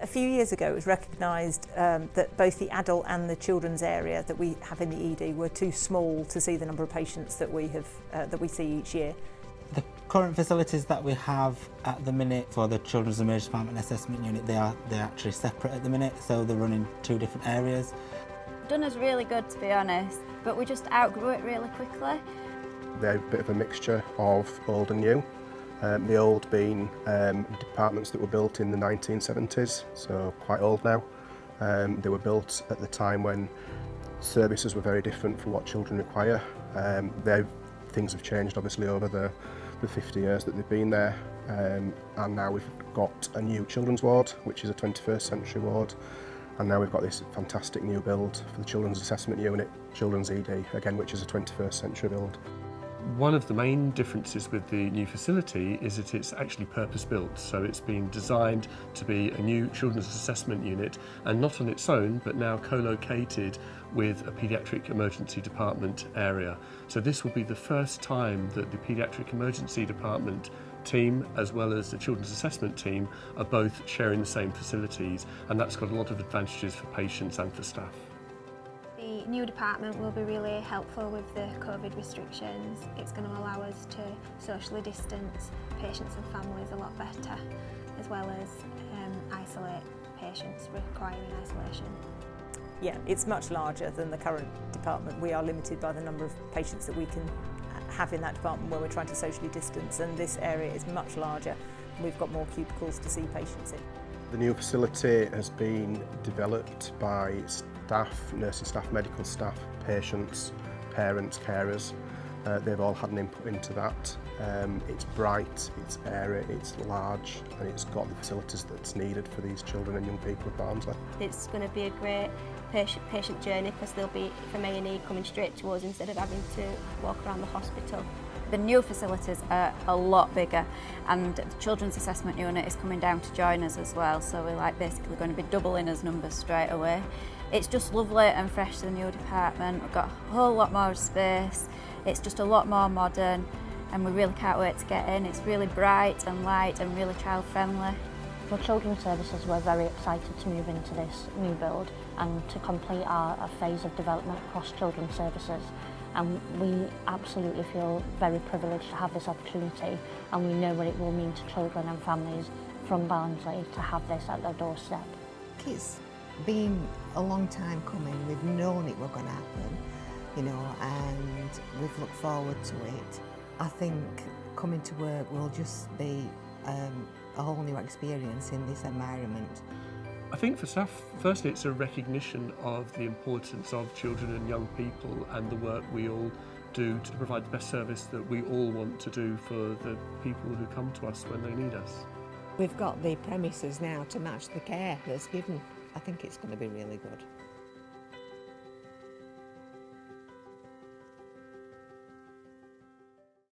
A few years ago it was recognised that both the adult and the children's area that we have in the ED were too small to see the number of patients that we see each year. The current facilities that we have at the minute for the Children's Emergency Department Assessment Unit, they're actually separate at the minute, so they're running two different areas. Done us really good, to be honest, but we just outgrew it really quickly. They're a bit of a mixture of old and new. The old being departments that were built in the 1970s, so quite old now. They were built at the time when services were very different for what children require. Things have changed obviously over the 50 years that they've been there, and now we've got a new children's ward, which is a 21st century ward, and now we've got this fantastic new build for the Children's Assessment Unit, Children's ED, again, which is a 21st century build. One of the main differences with the new facility is that it's actually purpose-built, so it's been designed to be a new children's assessment unit, and not on its own but now co-located with a paediatric emergency department area. So this will be the first time that the paediatric emergency department team as well as the children's assessment team are both sharing the same facilities, and that's got a lot of advantages for patients and for staff. The new department will be really helpful with the COVID restrictions. It's going to allow us to socially distance patients and families a lot better, as well as isolate patients requiring isolation. Yeah, it's much larger than the current department. We are limited by the number of patients that we can have in that department where we're trying to socially distance, and this area is much larger. We've got more cubicles to see patients in. The new facility has been developed by staff, nursing staff, medical staff, patients, parents, carers. They've all had an input into that. It's bright, it's airy, it's large, and it's got the facilities that's needed for these children and young people of Barnsley. It's going to be a great patient journey because they'll be from A&E coming straight to us instead of having to walk around the hospital. The new facilities are a lot bigger, and the Children's Assessment Unit is coming down to join us as well, so we're basically going to be doubling us numbers straight away. It's just lovely and fresh to the new department. We've got a whole lot more space, it's just a lot more modern, and we really can't wait to get in. It's really bright and light and really child friendly. For Children's Services, we're very excited to move into this new build and to complete our phase of development across Children's Services. And we absolutely feel very privileged to have this opportunity, and we know what it will mean to children and families from Barnsley to have this at their doorstep. It's been a long time coming. We've known it was going to happen, and we've looked forward to it. I think coming to work will just be a whole new experience in this environment. I think for staff, firstly it's a recognition of the importance of children and young people and the work we all do to provide the best service that we all want to do for the people who come to us when they need us. We've got the premises now to match the care that's given. I think it's going to be really good.